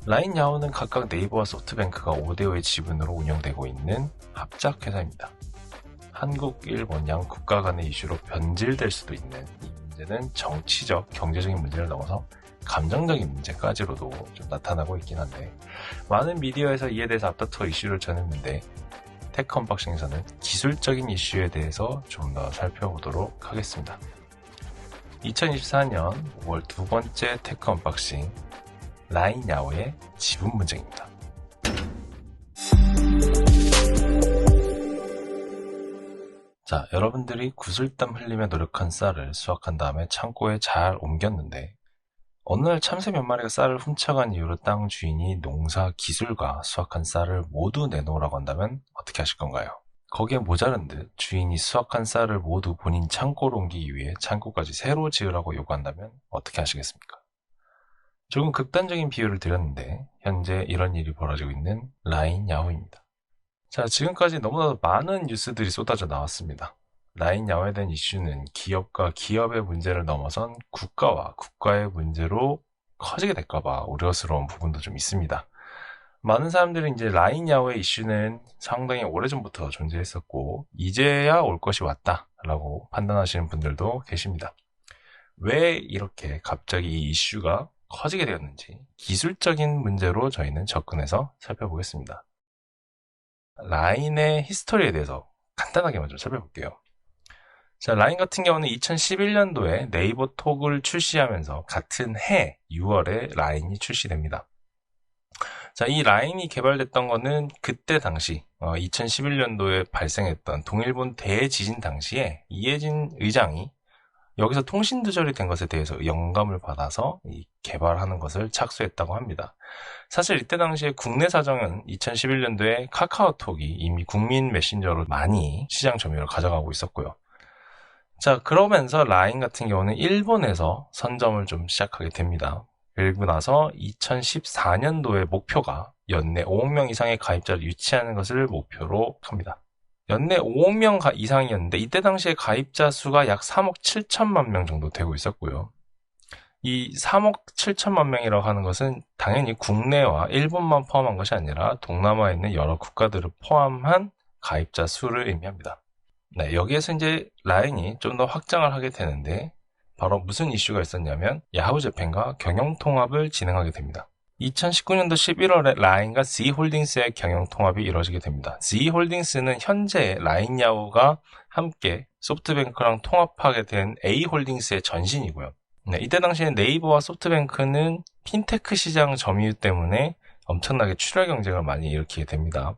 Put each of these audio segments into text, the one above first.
라인 야후는 각각 네이버와 소프트뱅크가 5대5의 지분으로 운영되고 있는 합작 회사입니다. 한국, 일본 양 국가 간의 이슈로 변질될 수도 있는 이 문제는 정치적, 경제적인 문제를 넘어서 감정적인 문제까지로도 좀 나타나고 있긴 한데, 많은 미디어에서 이에 대해서 앞다투어 이슈를 전했는데 테크 언박싱에서는 기술적인 이슈에 대해서 좀 더 살펴보도록 하겠습니다. 2024년 5월 두 번째 테크 언박싱, 라인 야후의 지분 분쟁입니다. 자, 여러분들이 구슬땀 흘리며 노력한 쌀을 수확한 다음에 창고에 잘 옮겼는데 어느 날 참새 몇 마리가 쌀을 훔쳐간 이후로 땅 주인이 농사 기술과 수확한 쌀을 모두 내놓으라고 한다면 어떻게 하실 건가요? 거기에 모자른 듯 주인이 수확한 쌀을 모두 본인 창고로 옮기기 위해 창고까지 새로 지으라고 요구한다면 어떻게 하시겠습니까? 조금 극단적인 비유를 드렸는데 현재 이런 일이 벌어지고 있는 라인 야후입니다. 자, 지금까지 너무나도 많은 뉴스들이 쏟아져 나왔습니다. 라인 야후에 대한 이슈는 기업과 기업의 문제를 넘어선 국가와 국가의 문제로 커지게 될까봐 우려스러운 부분도 좀 있습니다. 많은 사람들은 이제 라인 야후의 이슈는 상당히 오래전부터 존재했었고 이제야 올 것이 왔다라고 판단하시는 분들도 계십니다. 왜 이렇게 갑자기 이 이슈가 커지게 되었는지 기술적인 문제로 저희는 접근해서 살펴보겠습니다. 라인의 히스토리에 대해서 간단하게 먼저 살펴볼게요. 자, 라인 같은 경우는 2011년도에 네이버 톡을 출시하면서 같은 해 6월에 라인이 출시됩니다. 자, 이 라인이 개발됐던 거는 그때 당시 2011년도에 발생했던 동일본 대지진 당시에 이해진 의장이 여기서 통신 두절이 된 것에 대해서 영감을 받아서 개발하는 것을 착수했다고 합니다. 사실 이때 당시에 국내 사정은 2011년도에 카카오톡이 이미 국민 메신저로 많이 시장 점유율을 가져가고 있었고요. 자, 그러면서 라인 같은 경우는 일본에서 선점을 좀 시작하게 됩니다. 그리고 나서 2014년도에 목표가 연내 5억 명 이상의 가입자를 유치하는 것을 목표로 합니다. 연내 5억 명 이상이었는데 이때 당시에 가입자 수가 약 3억 7천만 명 정도 되고 있었고요. 이 3억 7천만 명이라고 하는 것은 당연히 국내와 일본만 포함한 것이 아니라 동남아에 있는 여러 국가들을 포함한 가입자 수를 의미합니다. 네, 여기에서 이제 라인이 좀 더 확장을 하게 되는데 바로 무슨 이슈가 있었냐면 야후재팬과 경영통합을 진행하게 됩니다. 2019년도 11월에 라인과 Z홀딩스의 경영통합이 이루어지게 됩니다. Z홀딩스는 현재 라인 야후가 함께 소프트뱅크랑 통합하게 된 A홀딩스의 전신이고요. 네, 이때 당시에 네이버와 소프트뱅크는 핀테크 시장 점유율 때문에 엄청나게 출혈 경쟁을 많이 일으키게 됩니다.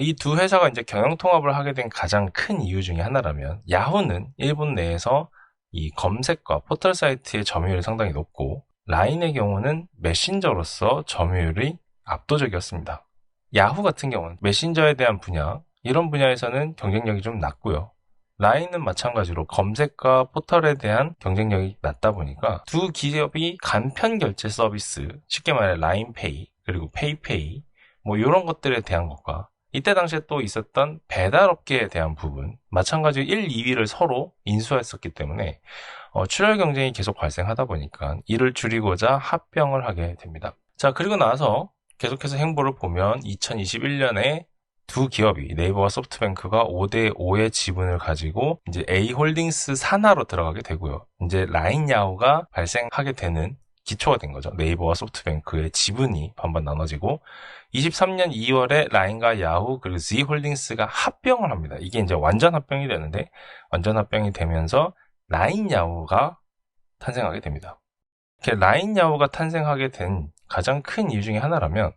이 두 회사가 이제 경영통합을 하게 된 가장 큰 이유 중에 하나라면 야후는 일본 내에서 이 검색과 포털 사이트의 점유율이 상당히 높고 라인의 경우는 메신저로서 점유율이 압도적이었습니다. 야후 같은 경우는 메신저에 대한 분야, 이런 분야에서는 경쟁력이 좀 낮고요. 라인은 마찬가지로 검색과 포털에 대한 경쟁력이 낮다 보니까 두 기업이 간편 결제 서비스, 쉽게 말해 라인페이, 그리고 페이페이, 뭐 이런 것들에 대한 것과 이때 당시에 또 있었던 배달업계에 대한 부분, 마찬가지로 1, 2위를 서로 인수했었기 때문에 출혈 경쟁이 계속 발생하다 보니까 이를 줄이고자 합병을 하게 됩니다. 자, 그리고 나서 계속해서 행보를 보면 2021년에 두 기업이 네이버와 소프트뱅크가 5대5의 지분을 가지고 이제 A홀딩스 산하로 들어가게 되고요. 이제 라인 야후가 발생하게 되는 기초가 된 거죠. 네이버와 소프트뱅크의 지분이 반반 나눠지고 23년 2월에 라인과 야후 그리고 Z홀딩스가 합병을 합니다. 이게 이제 완전 합병이 되는데 완전 합병이 되면서 라인 야후가 탄생하게 됩니다. 이렇게 라인 야후가 탄생하게 된 가장 큰 이유 중에 하나라면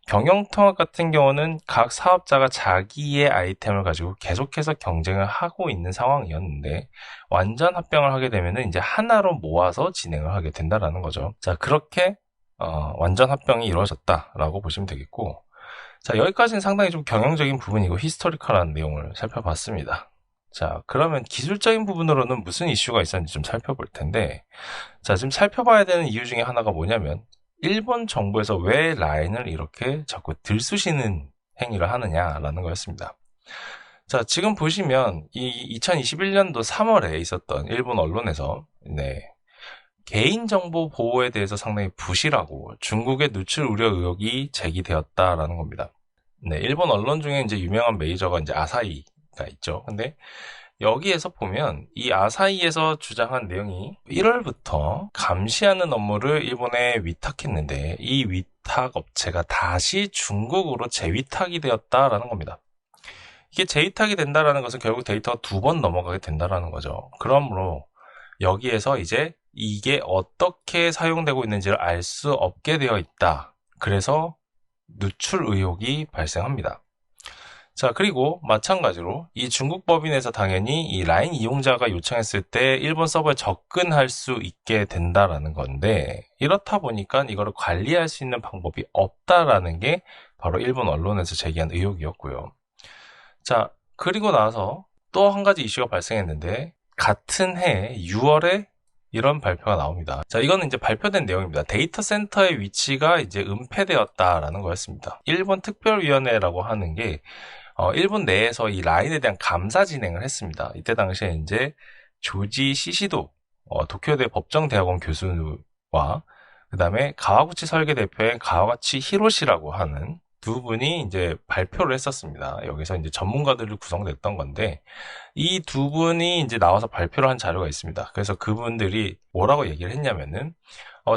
경영통합 같은 경우는 각 사업자가 자기의 아이템을 가지고 계속해서 경쟁을 하고 있는 상황이었는데 완전 합병을 하게 되면은 이제 하나로 모아서 진행을 하게 된다라는 거죠. 자, 그렇게 완전 합병이 이루어졌다라고 보시면 되겠고, 자, 여기까지는 상당히 좀 경영적인 부분이고 히스토리컬한 내용을 살펴봤습니다. 자, 그러면 기술적인 부분으로는 무슨 이슈가 있었는지 좀 살펴볼 텐데, 자, 지금 살펴봐야 되는 이유 중에 하나가 뭐냐면 일본 정부에서 왜 라인을 이렇게 자꾸 들쑤시는 행위를 하느냐라는 거였습니다. 자, 지금 보시면 이 2021년도 3월에 있었던 일본 언론에서 개인정보 보호에 대해서 상당히 부실하고 중국의 누출 우려 의혹이 제기되었다라는 겁니다. 네, 일본 언론 중에 이제 유명한 메이저가 이제 아사히가 있죠. 근데 여기에서 보면 이 아사히에서 주장한 내용이 1월부터 감시하는 업무를 일본에 위탁했는데 이 위탁 업체가 다시 중국으로 재위탁이 되었다라는 겁니다. 이게 재위탁이 된다라는 것은 결국 데이터가 2번 넘어가게 된다라는 거죠. 그러므로 여기에서 이제 이게 어떻게 사용되고 있는지를 알 수 없게 되어 있다. 그래서 누출 의혹이 발생합니다. 자, 그리고 마찬가지로 이 중국 법인에서 당연히 이 라인 이용자가 요청했을 때 일본 서버에 접근할 수 있게 된다라는 건데, 이렇다 보니까 이거를 관리할 수 있는 방법이 없다라는 게 바로 일본 언론에서 제기한 의혹이었고요. 자, 그리고 나서 또 한 가지 이슈가 발생했는데, 같은 해 6월에 이런 발표가 나옵니다. 자, 이거는 이제 발표된 내용입니다. 데이터 센터의 위치가 이제 은폐되었다라는 거였습니다. 일본 특별위원회라고 하는 게 일본 내에서 이 라인에 대한 감사 진행을 했습니다. 이때 당시에 이제 조지 시시도 도쿄대 법정대학원 교수와 그 다음에 가와구치 설계 대표인 가와구치 히로시라고 하는 두 분이 이제 발표를 했었습니다. 여기서 이제 전문가들을 구성됐던 건데 이 두 분이 이제 나와서 발표를 한 자료가 있습니다. 그래서 그분들이 뭐라고 얘기를 했냐면은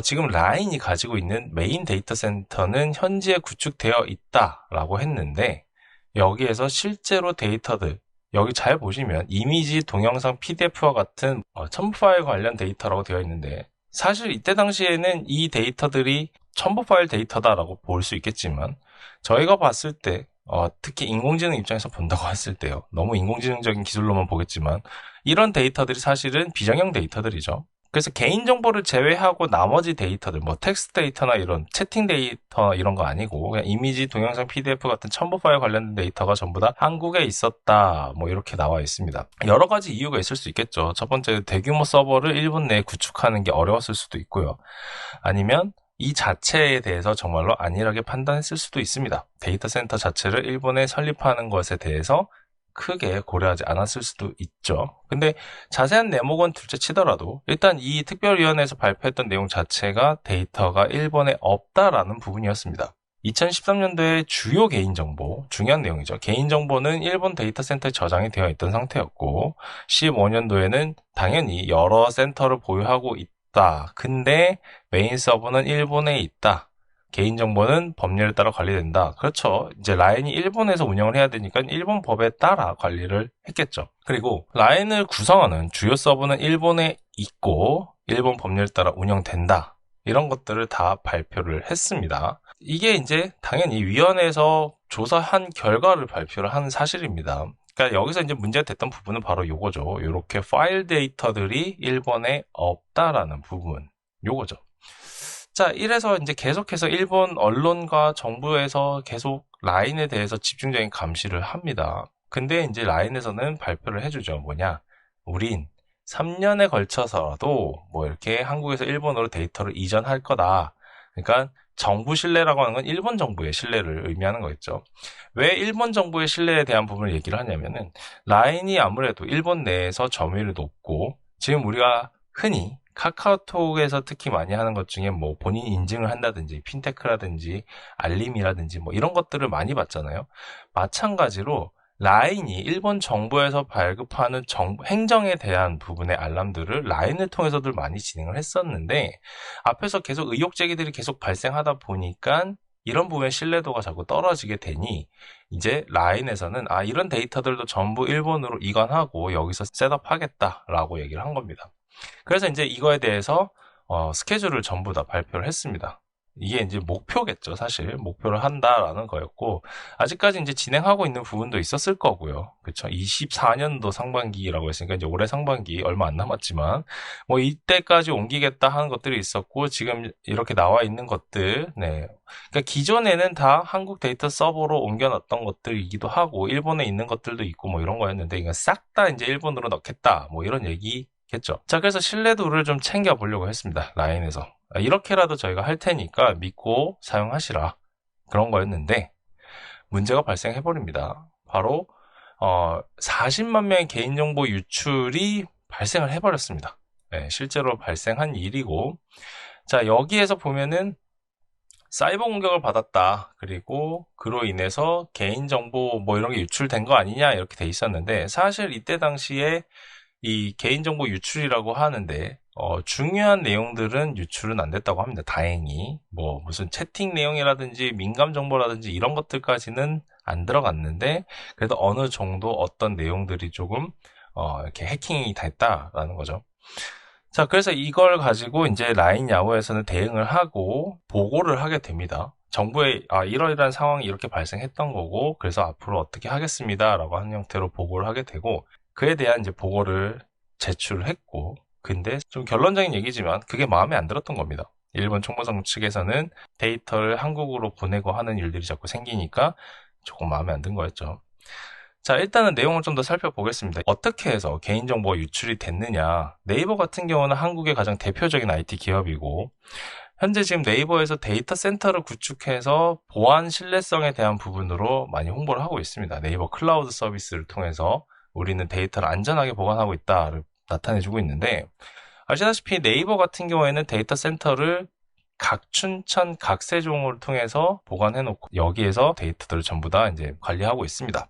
지금 라인이 가지고 있는 메인 데이터 센터는 현지에 구축되어 있다라고 했는데 여기에서 실제로 데이터들 여기 잘 보시면 이미지, 동영상, PDF와 같은 첨부 파일 관련 데이터라고 되어 있는데 사실 이때 당시에는 이 데이터들이 첨부 파일 데이터다라고 볼 수 있겠지만 저희가 봤을 때 특히 인공지능 입장에서 본다고 했을 때요. 너무 인공지능적인 기술로만 보겠지만 이런 데이터들이 사실은 비정형 데이터들이죠. 그래서 개인정보를 제외하고 나머지 데이터들, 뭐 텍스트 데이터나 이런 채팅 데이터 이런 거 아니고 그냥 이미지, 동영상, PDF 같은 첨부 파일 관련된 데이터가 전부 다 한국에 있었다. 뭐 이렇게 나와 있습니다. 여러 가지 이유가 있을 수 있겠죠. 첫 번째, 대규모 서버를 일본 내에 구축하는 게 어려웠을 수도 있고요. 아니면 이 자체에 대해서 정말로 안일하게 판단했을 수도 있습니다. 데이터 센터 자체를 일본에 설립하는 것에 대해서 크게 고려하지 않았을 수도 있죠. 근데 자세한 내목은 둘째 치더라도 일단 이 특별위원회에서 발표했던 내용 자체가 데이터가 일본에 없다라는 부분이었습니다. 2013년도에 주요 개인정보, 중요한 내용이죠. 개인정보는 일본 데이터 센터에 저장이 되어 있던 상태였고 15년도에는 당연히 여러 센터를 보유하고 있다. 근데 메인 서버는 일본에 있다. 개인정보는 법률에 따라 관리된다. 그렇죠. 이제 라인이 일본에서 운영을 해야 되니까 일본 법에 따라 관리를 했겠죠. 그리고 라인을 구성하는 주요 서버는 일본에 있고 일본 법률에 따라 운영된다. 이런 것들을 다 발표를 했습니다. 이게 이제 당연히 위원회에서 조사한 결과를 발표를 한 사실입니다. 그러니까 여기서 이제 문제가 됐던 부분은 바로 요거죠. 이렇게 파일 데이터들이 일본에 없다라는 부분. 요거죠. 자, 이래서 이제 계속해서 일본 언론과 정부에서 계속 라인에 대해서 집중적인 감시를 합니다. 근데 이제 라인에서는 발표를 해주죠. 뭐냐? 우린 3년에 걸쳐서라도 뭐 이렇게 한국에서 일본으로 데이터를 이전할 거다. 그러니까 정부 신뢰라고 하는 건 일본 정부의 신뢰를 의미하는 거겠죠. 왜 일본 정부의 신뢰에 대한 부분을 얘기를 하냐면은 라인이 아무래도 일본 내에서 점유율이 높고 지금 우리가 흔히 카카오톡에서 특히 많이 하는 것 중에 뭐 본인 인증을 한다든지 핀테크라든지 알림이라든지 뭐 이런 것들을 많이 봤잖아요. 마찬가지로 라인이 일본 정부에서 발급하는 행정에 대한 부분의 알람들을 라인을 통해서들 많이 진행을 했었는데 앞에서 계속 의혹 제기들이 계속 발생하다 보니까 이런 부분의 신뢰도가 자꾸 떨어지게 되니 이제 라인에서는 이런 데이터들도 전부 일본으로 이관하고 여기서 셋업하겠다라고 얘기를 한 겁니다. 그래서 이제 이거에 대해서 스케줄을 전부 다 발표를 했습니다. 이게 이제 목표겠죠, 사실. 목표를 한다라는 거였고, 아직까지 이제 진행하고 있는 부분도 있었을 거고요. 그쵸. 24년도 상반기라고 했으니까 이제 올해 상반기 얼마 안 남았지만, 뭐 이때까지 옮기겠다 하는 것들이 있었고, 지금 이렇게 나와 있는 것들, 네. 그러니까 기존에는 다 한국 데이터 서버로 옮겨놨던 것들이기도 하고, 일본에 있는 것들도 있고, 뭐 이런 거였는데, 이건 싹 다 이제 일본으로 넣겠다, 뭐 이런 얘기겠죠. 자, 그래서 신뢰도를 좀 챙겨보려고 했습니다. 라인에서. 이렇게라도 저희가 할 테니까 믿고 사용하시라. 그런 거였는데 문제가 발생해버립니다. 바로 40만 명의 개인정보 유출이 발생을 해버렸습니다. 네, 실제로 발생한 일이고, 자, 여기에서 보면은 사이버 공격을 받았다. 그리고 그로 인해서 개인정보 뭐 이런 게 유출된 거 아니냐 이렇게 돼 있었는데, 사실 이때 당시에 이 개인정보 유출이라고 하는데 중요한 내용들은 유출은 안 됐다고 합니다. 다행히 뭐 무슨 채팅 내용이라든지 민감 정보라든지 이런 것들까지는 안 들어갔는데, 그래도 어느 정도 어떤 내용들이 조금 이렇게 해킹이 됐다라는 거죠. 자, 그래서 이걸 가지고 이제 라인 야후에서는 대응을 하고 보고를 하게 됩니다. 정부에 이러이러한 상황이 이렇게 발생했던 거고, 그래서 앞으로 어떻게 하겠습니다라고 하는 형태로 보고를 하게 되고, 그에 대한 이제 보고를 제출을 했고, 근데 좀 결론적인 얘기지만 그게 마음에 안 들었던 겁니다. 일본 총무성 측에서는 데이터를 한국으로 보내고 하는 일들이 자꾸 생기니까 조금 마음에 안 든 거였죠. 자, 일단은 내용을 좀 더 살펴보겠습니다. 어떻게 해서 개인정보가 유출이 됐느냐. 네이버 같은 경우는 한국의 가장 대표적인 IT 기업이고, 현재 지금 네이버에서 데이터 센터를 구축해서 보안 신뢰성에 대한 부분으로 많이 홍보를 하고 있습니다. 네이버 클라우드 서비스를 통해서 우리는 데이터를 안전하게 보관하고 있다를 나타내주고 있는데, 아시다시피 네이버 같은 경우에는 데이터 센터를 각 춘천, 각 세종을 통해서 보관해놓고 여기에서 데이터들을 전부 다 이제 관리하고 있습니다.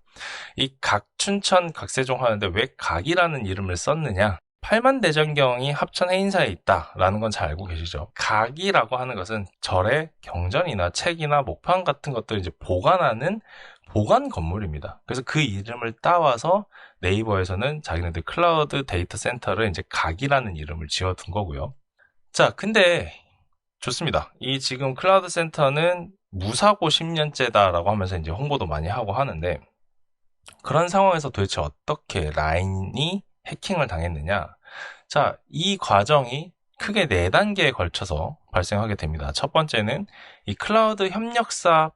이 각 춘천, 각 세종 하는데 왜 각이라는 이름을 썼느냐? 팔만대전경이 합천 해인사에 있다라는 건 잘 알고 계시죠? 각이라고 하는 것은 절의 경전이나 책이나 목판 같은 것들을 이제 보관하는 보관 건물입니다. 그래서 그 이름을 따와서 네이버에서는 자기네들 클라우드 데이터 센터를 이제 각이라는 이름을 지어둔 거고요. 자, 근데 좋습니다. 이 지금 클라우드 센터는 무사고 10년째다라고 하면서 이제 홍보도 많이 하고 하는데, 그런 상황에서 도대체 어떻게 라인이 해킹을 당했느냐? 자, 이 과정이 크게 4단계에 걸쳐서 발생하게 됩니다. 첫 번째는 이 클라우드 협력사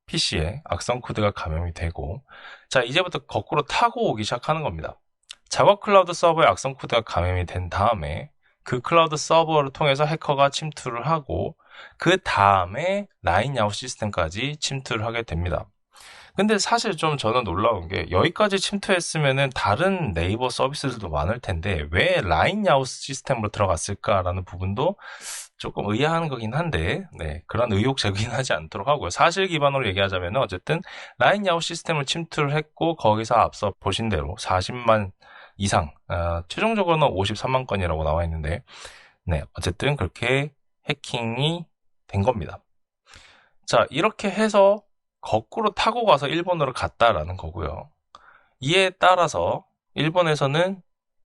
PC에 악성 코드가 감염이 되고, 자, 이제부터 거꾸로 타고 오기 시작하는 겁니다. 작업 클라우드 서버에 악성 코드가 감염이 된 다음에 그 클라우드 서버를 통해서 해커가 침투를 하고, 그 다음에 라인 야후 시스템까지 침투를 하게 됩니다. 근데 사실 좀 저는 놀라운 게, 여기까지 침투했으면은 다른 네이버 서비스들도 많을 텐데 왜 라인 야후 시스템으로 들어갔을까라는 부분도 조금 의아한 거긴 한데, 네, 그런 의혹 제기하지 않도록 하고요. 사실 기반으로 얘기하자면 어쨌든 라인 야후 시스템을 침투를 했고, 거기서 앞서 보신 대로 40만 이상, 최종적으로는 53만 건이라고 나와 있는데, 네, 어쨌든 그렇게 해킹이 된 겁니다. 자, 이렇게 해서 거꾸로 타고 가서 일본으로 갔다라는 거고요. 이에 따라서 일본에서는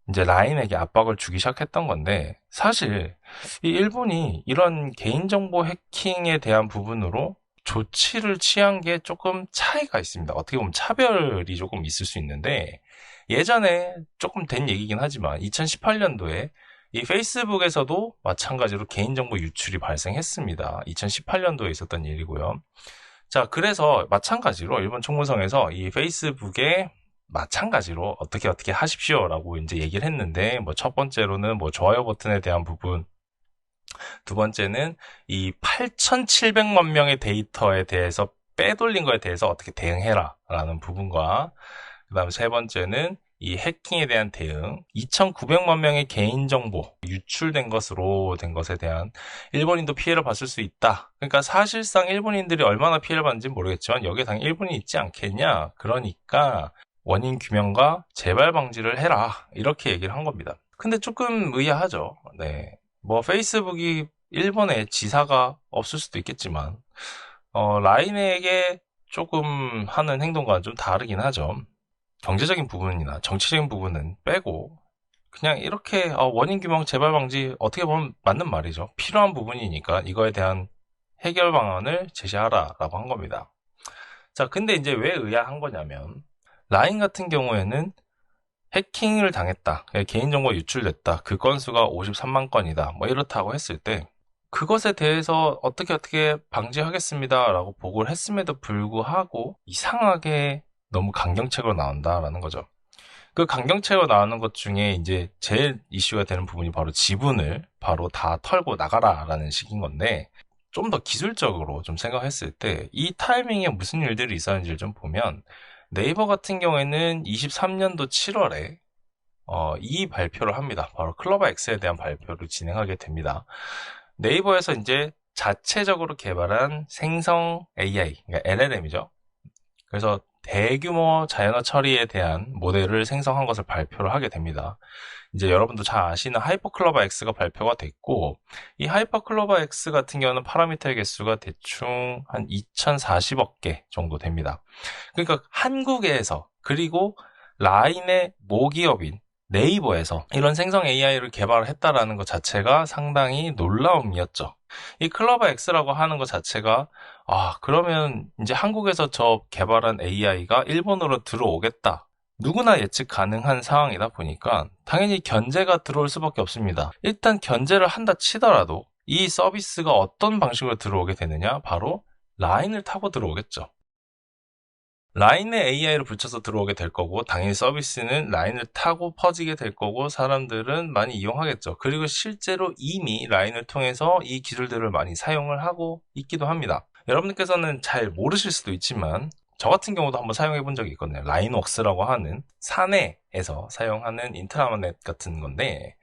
이제 라인에게 압박을 주기 시작했던 건데, 사실 이 일본이 이런 개인정보 해킹에 대한 부분으로 조치를 취한 게 조금 차이가 있습니다. 어떻게 보면 차별이 조금 있을 수 있는데, 예전에 조금 된 얘기긴 하지만 2018년도에 이 페이스북에서도 마찬가지로 개인정보 유출이 발생했습니다. 2018년도에 있었던 일이고요. 자, 그래서 마찬가지로 일본 총무성에서 이 페이스북에 마찬가지로 어떻게 하십시오라고 이제 얘기를 했는데, 뭐 첫 번째로는 뭐 좋아요 버튼에 대한 부분, 두 번째는 이 8,700만 명의 데이터에 대해서 빼돌린 거에 대해서 어떻게 대응해라 라는 부분과, 그 다음에 세 번째는 이 해킹에 대한 대응, 2,900만 명의 개인정보 유출된 것으로 된 것에 대한 일본인도 피해를 봤을 수 있다. 그러니까 사실상 일본인들이 얼마나 피해를 받는지 모르겠지만 여기에 당연히 일본이 있지 않겠냐. 그러니까 원인 규명과 재발 방지를 해라. 이렇게 얘기를 한 겁니다. 근데 조금 의아하죠. 네. 뭐 페이스북이 일본에 지사가 없을 수도 있겠지만 라인에게 조금 하는 행동과는 좀 다르긴 하죠. 경제적인 부분이나 정치적인 부분은 빼고 그냥 이렇게 원인 규명 재발 방지, 어떻게 보면 맞는 말이죠. 필요한 부분이니까 이거에 대한 해결 방안을 제시하라라고 한 겁니다. 자, 근데 이제 왜 의아한 거냐면, 라인 같은 경우에는 해킹을 당했다, 개인정보가 유출됐다, 그 건수가 53만 건이다, 뭐 이렇다고 했을 때 그것에 대해서 어떻게 방지하겠습니다 라고 보고를 했음에도 불구하고 이상하게 너무 강경책으로 나온다라는 거죠. 그 강경책으로 나오는 것 중에 이제 제일 이슈가 되는 부분이 바로 지분을 바로 다 털고 나가라라는 식인 건데, 좀 더 기술적으로 좀 생각했을 때 이 타이밍에 무슨 일들이 있었는지를 좀 보면, 네이버 같은 경우에는 23년도 7월에 이 발표를 합니다. 바로 클로버 X에 대한 발표를 진행하게 됩니다. 네이버에서 이제 자체적으로 개발한 생성 AI, 그러니까 LLM이죠. 그래서 대규모 자연어 처리에 대한 모델을 생성한 것을 발표를 하게 됩니다. 이제 여러분도 잘 아시는 하이퍼클로버 X가 발표가 됐고, 이 하이퍼클로버 X 같은 경우는 파라미터의 개수가 대충 한 2040억 개 정도 됩니다. 그러니까 한국에서, 그리고 라인의 모기업인 네이버에서 이런 생성 AI를 개발을 했다라는 것 자체가 상당히 놀라움이었죠. 이 클로버 X라고 하는 것 자체가 그러면 이제 한국에서 저 개발한 AI가 일본으로 들어오겠다. 누구나 예측 가능한 상황이다 보니까 당연히 견제가 들어올 수밖에 없습니다. 일단 견제를 한다 치더라도 이 서비스가 어떤 방식으로 들어오게 되느냐? 바로 라인을 타고 들어오겠죠. 라인에 AI를 붙여서 들어오게 될 거고, 당연히 서비스는 라인을 타고 퍼지게 될 거고, 사람들은 많이 이용하겠죠. 그리고 실제로 이미 라인을 통해서 이 기술들을 많이 사용을 하고 있기도 합니다. 여러분들께서는 잘 모르실 수도 있지만 저 같은 경우도 한번 사용해 본 적이 있거든요. 라인웍스라고 하는 사내에서 사용하는 인트라넷 같은 건데,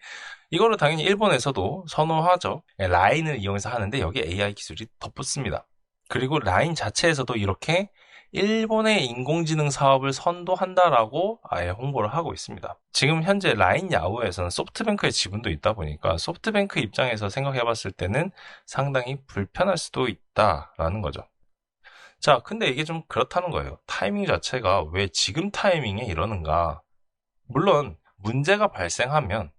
이거를 당연히 일본에서도 선호하죠. 라인을 이용해서 하는데 여기에 AI 기술이 덧붙습니다. 그리고 라인 자체에서도 이렇게 일본의 인공지능 사업을 선도한다라고 아예 홍보를 하고 있습니다. 지금 현재 라인 야후에서는 소프트뱅크의 지분도 있다 보니까 소프트뱅크 입장에서 생각해 봤을 때는 상당히 불편할 수도 있다라는 거죠. 자, 근데 이게 좀 그렇다는 거예요. 타이밍 자체가 왜 지금 타이밍에 이러는가? 물론 문제가 발생하면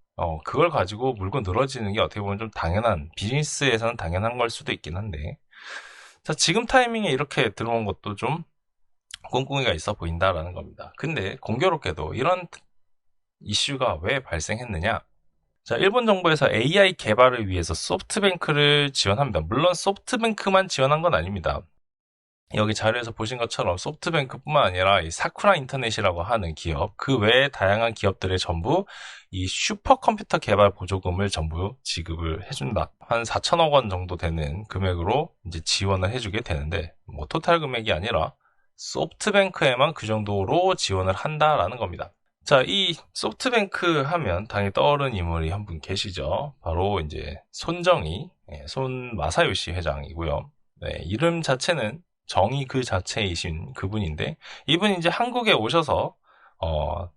그걸 가지고 물고 늘어지는 게 어떻게 보면 좀 당연한, 비즈니스에서는 당연한 걸 수도 있긴 한데, 자, 지금 타이밍에 이렇게 들어온 것도 좀 꿍꿍이가 있어 보인다라는 겁니다. 근데 공교롭게도 이런 이슈가 왜 발생했느냐? 자, 일본 정부에서 AI 개발을 위해서 소프트뱅크를 지원합니다. 물론 소프트뱅크만 지원한 건 아닙니다. 여기 자료에서 보신 것처럼 소프트뱅크뿐만 아니라 이 사쿠라 인터넷이라고 하는 기업, 그 외에 다양한 기업들의 전부 이 슈퍼컴퓨터 개발 보조금을 전부 지급을 해준다. 한 4천억 원 정도 되는 금액으로 이제 지원을 해주게 되는데, 뭐 토탈 금액이 아니라 소프트뱅크에만 그 정도로 지원을 한다라는 겁니다. 자, 이 소프트뱅크 하면 당연히 떠오르는 인물이 한 분 계시죠. 바로 이제 손정희, 손마사요시 회장이고요. 네, 이름 자체는 정의 그 자체이신 그분인데, 이분이 이제 한국에 오셔서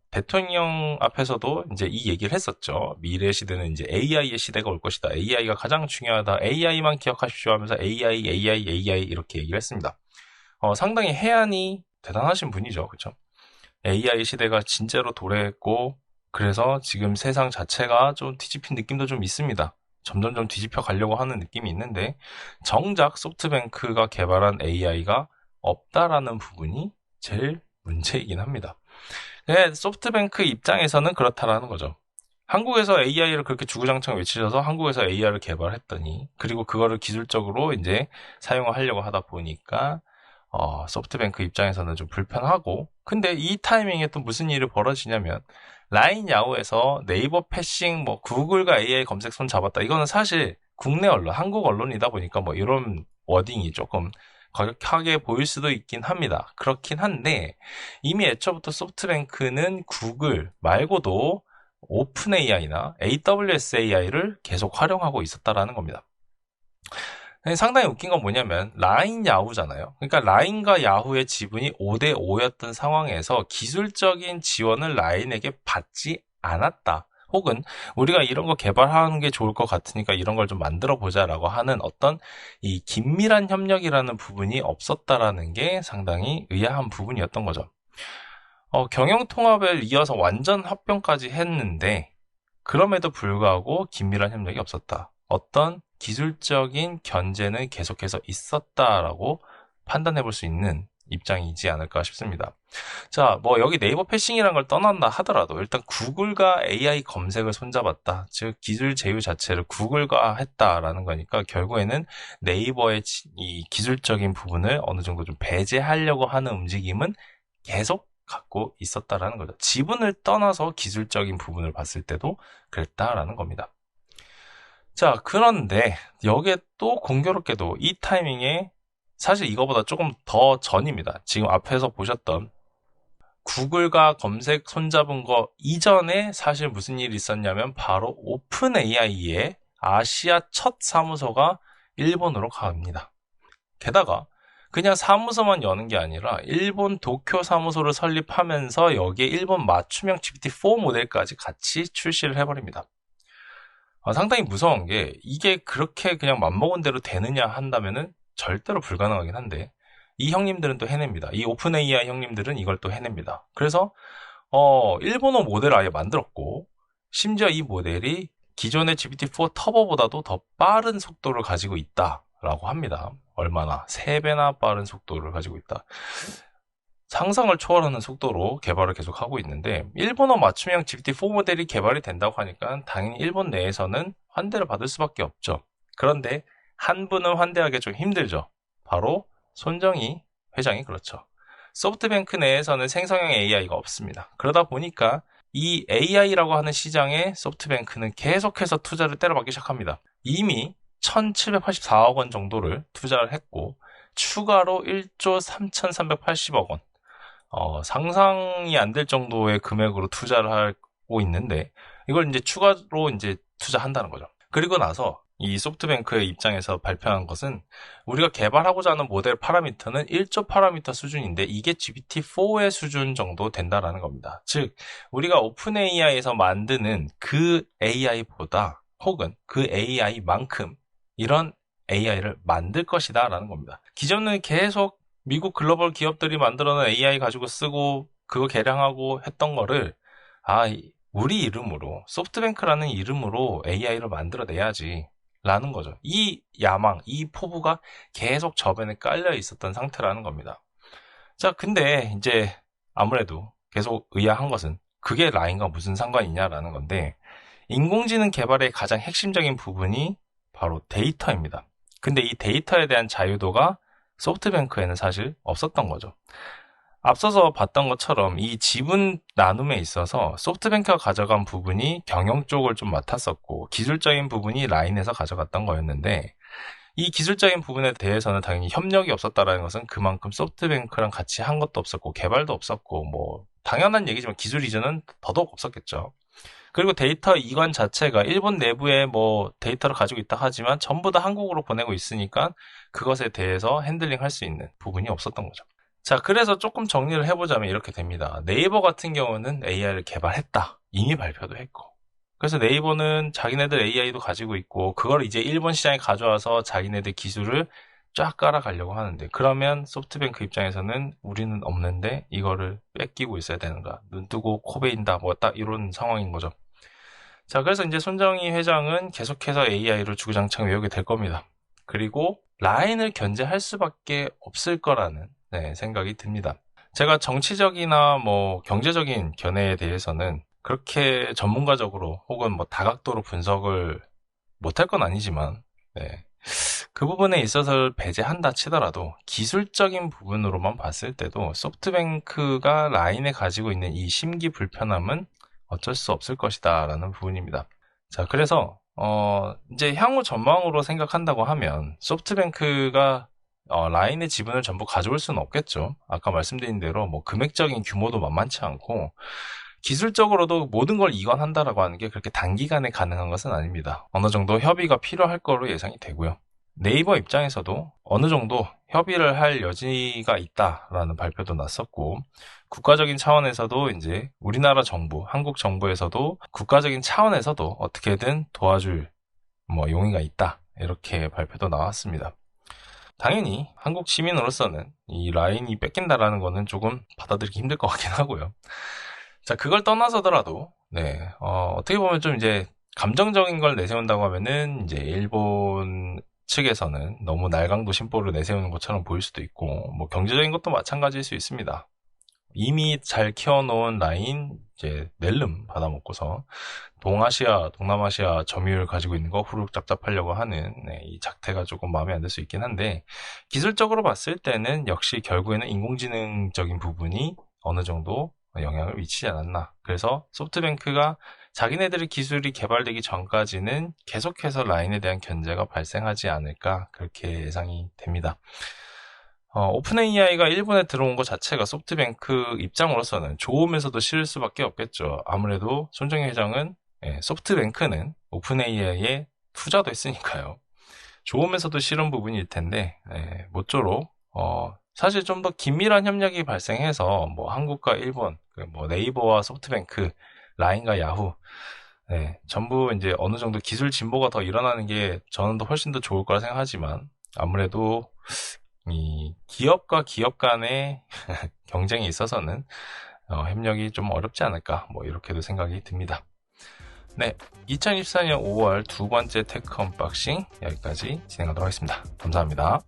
대통령 앞에서도 이제 이 얘기를 했었죠. 미래 시대는 이제 AI의 시대가 올 것이다. AI가 가장 중요하다. AI만 기억하십시오 하면서 AI 이렇게 얘기를 했습니다. 상당히 해안이 대단하신 분이죠. 그렇죠? AI 시대가 진짜로 도래했고, 그래서 지금 세상 자체가 좀 뒤집힌 느낌도 좀 있습니다. 점점 뒤집혀 가려고 하는 느낌이 있는데, 정작 소프트뱅크가 개발한 AI가 없다라는 부분이 제일 문제이긴 합니다. 소프트뱅크 입장에서는 그렇다라는 거죠. 한국에서 AI를 그렇게 주구장창 외치셔서 한국에서 AI를 개발했더니, 그리고 그거를 기술적으로 이제 사용을 하려고 하다 보니까 소프트뱅크 입장에서는 좀 불편하고, 근데 이 타이밍에 또 무슨 일이 벌어지냐면, 라인 야후에서 네이버 패싱, 뭐 구글과 AI 검색 손 잡았다. 이거는 사실 국내 언론, 한국 언론이다 보니까 뭐 이런 워딩이 조금 과격하게 보일 수도 있긴 합니다. 그렇긴 한데, 이미 애초부터 소프트뱅크는 구글 말고도 오픈 AI나 AWS AI를 계속 활용하고 있었다라는 겁니다. 상당히 웃긴 건 뭐냐면 라인 야후잖아요. 그러니까 라인과 야후의 지분이 5대5였던 상황에서 기술적인 지원을 라인에게 받지 않았다. 혹은 우리가 이런 거 개발하는 게 좋을 것 같으니까 이런 걸 좀 만들어 보자라고 하는 어떤 이 긴밀한 협력이라는 부분이 없었다라는 게 상당히 의아한 부분이었던 거죠. 경영 통합을 이어서 완전 합병까지 했는데, 그럼에도 불구하고 긴밀한 협력이 없었다. 어떤 기술적인 견제는 계속해서 있었다라고 판단해 볼 수 있는 입장이지 않을까 싶습니다. 자, 뭐 여기 네이버 패싱이라는 걸 떠난다 하더라도 일단 구글과 AI 검색을 손잡았다. 즉 기술 제휴 자체를 구글과 했다라는 거니까 결국에는 네이버의 이 기술적인 부분을 어느 정도 좀 배제하려고 하는 움직임은 계속 갖고 있었다라는 거죠. 지분을 떠나서 기술적인 부분을 봤을 때도 그랬다라는 겁니다. 자, 그런데 여기에 또 공교롭게도 이 타이밍에 사실 이거보다 조금 더 전입니다. 지금 앞에서 보셨던 구글과 검색 손잡은 거 이전에 사실 무슨 일이 있었냐면 바로 오픈 AI의 아시아 첫 사무소가 일본으로 갑니다. 게다가 그냥 사무소만 여는 게 아니라 일본 도쿄 사무소를 설립하면서 여기에 일본 맞춤형 GPT-4 모델까지 같이 출시를 해버립니다. 상당히 무서운 게 이게 그렇게 그냥 맘먹은 대로 되느냐 한다면은 절대로 불가능하긴 한데 이 형님들은 또 해냅니다. 이 오픈 AI 형님들은 이걸 또 해냅니다. 그래서 일본어 모델을 아예 만들었고 심지어 이 모델이 기존의 GPT-4 터보보다도 더 빠른 속도를 가지고 있다라고 합니다. 얼마나? 3배나 빠른 속도를 가지고 있다. 상상을 초월하는 속도로 개발을 계속하고 있는데 일본어 맞춤형 GPT-4 모델이 개발이 된다고 하니까 당연히 일본 내에서는 환대를 받을 수밖에 없죠. 그런데 한 분은 환대하기 좀 힘들죠. 바로 손정희 회장이 그렇죠. 소프트뱅크 내에서는 생성형 AI가 없습니다. 그러다 보니까 이 AI라고 하는 시장에 소프트뱅크는 계속해서 투자를 때려박기 시작합니다. 이미 1784억 원 정도를 투자를 했고 추가로 1조 3380억 원 상상이 안 될 정도의 금액으로 투자를 하고 있는데 이걸 이제 추가로 이제 투자한다는 거죠. 그리고 나서 이 소프트뱅크의 입장에서 발표한 것은 우리가 개발하고자 하는 모델 파라미터는 1조 파라미터 수준인데 이게 GPT-4의 수준 정도 된다라는 겁니다. 즉 우리가 오픈 AI에서 만드는 그 AI보다 혹은 그 AI만큼 이런 AI를 만들 것이다 라는 겁니다. 기존은 계속 미국 글로벌 기업들이 만들어낸 AI 가지고 쓰고 그거 개량하고 했던 거를 우리 이름으로 소프트뱅크라는 이름으로 AI를 만들어내야지 라는 거죠. 이 야망, 이 포부가 계속 저변에 깔려 있었던 상태라는 겁니다. 자, 근데 이제 아무래도 계속 의아한 것은 그게 라인과 무슨 상관이 있냐라는 건데 인공지능 개발의 가장 핵심적인 부분이 바로 데이터입니다. 근데 이 데이터에 대한 자유도가 소프트뱅크에는 사실 없었던 거죠. 앞서서 봤던 것처럼 이 지분 나눔에 있어서 소프트뱅크가 가져간 부분이 경영 쪽을 좀 맡았었고 기술적인 부분이 라인에서 가져갔던 거였는데 이 기술적인 부분에 대해서는 당연히 협력이 없었다는 것은 그만큼 소프트뱅크랑 같이 한 것도 없었고 개발도 없었고 뭐 당연한 얘기지만 기술 이전은 더더욱 없었겠죠. 그리고 데이터 이관 자체가 일본 내부에 뭐 데이터를 가지고 있다 하지만 전부 다 한국으로 보내고 있으니까 그것에 대해서 핸들링 할 수 있는 부분이 없었던 거죠. 자, 그래서 조금 정리를 해보자면 이렇게 됩니다. 네이버 같은 경우는 AI를 개발했다. 이미 발표도 했고. 그래서 네이버는 자기네들 AI도 가지고 있고 그걸 이제 일본 시장에 가져와서 자기네들 기술을 쫙 깔아가려고 하는데 그러면 소프트뱅크 입장에서는 우리는 없는데 이거를 뺏기고 있어야 되는가. 눈 뜨고 코 베인다. 뭐 딱 이런 상황인 거죠. 자, 그래서 이제 손정희 회장은 계속해서 AI를 주구장창 외우게 될 겁니다. 그리고 라인을 견제할 수밖에 없을 거라는 생각이 듭니다. 제가 정치적이나 뭐 경제적인 견해에 대해서는 그렇게 전문가적으로 혹은 뭐 다각도로 분석을 못할 건 아니지만 그 부분에 있어서 배제한다 치더라도 기술적인 부분으로만 봤을 때도 소프트뱅크가 라인에 가지고 있는 이 심기 불편함은 어쩔 수 없을 것이다 라는 부분입니다. 자, 그래서 이제 향후 전망으로 생각한다고 하면 소프트뱅크가 라인의 지분을 전부 가져올 수는 없겠죠. 아까 말씀드린 대로 뭐 금액적인 규모도 만만치 않고 기술적으로도 모든 걸 이관한다라고 하는 게 그렇게 단기간에 가능한 것은 아닙니다. 어느 정도 협의가 필요할 거로 예상이 되고요. 네이버 입장에서도 어느 정도 협의를 할 여지가 있다라는 발표도 났었고 국가적인 차원에서도 이제 우리나라 정부, 한국 정부에서도 국가적인 차원에서도 어떻게든 도와줄 용의가 있다 이렇게 발표도 나왔습니다. 당연히 한국 시민으로서는 이 라인이 뺏긴다라는 거는 조금 받아들이기 힘들 것 같긴 하고요. 자, 그걸 떠나서더라도 어떻게 보면 좀 이제 감정적인 걸 내세운다고 하면은 이제 일본 측에서는 너무 날강도 심보를 내세우는 것처럼 보일 수도 있고 뭐 경제적인 것도 마찬가지일 수 있습니다. 이미 잘 키워놓은 라인 이제 낼름 받아먹고서 동아시아, 동남아시아 점유율 가지고 있는 거 후루룩 짭짭하려고 하는 이 작태가 조금 마음에 안 들 수 있긴 한데 기술적으로 봤을 때는 역시 결국에는 인공지능적인 부분이 어느 정도 영향을 미치지 않았나. 그래서 소프트뱅크가 자기네들의 기술이 개발되기 전까지는 계속해서 라인에 대한 견제가 발생하지 않을까 그렇게 예상이 됩니다. 오픈 AI가 일본에 들어온 것 자체가 소프트뱅크 입장으로서는 좋으면서도 싫을 수밖에 없겠죠. 아무래도 손정희 회장은 소프트뱅크는 오픈 AI에 투자도 했으니까요. 좋으면서도 싫은 부분일 텐데 모쪼록 사실 좀 더 긴밀한 협력이 발생해서 뭐 한국과 일본, 뭐 네이버와 소프트뱅크, 라인과 야후 전부 이제 어느 정도 기술 진보가 더 일어나는 게 저는 더 훨씬 더 좋을 거라 생각하지만 아무래도 이 기업과 기업 간의 경쟁에 있어서는 협력이 좀 어렵지 않을까 뭐 이렇게도 생각이 듭니다. 네, 2024년 5월 두 번째 테크 언박싱 여기까지 진행하도록 하겠습니다. 감사합니다.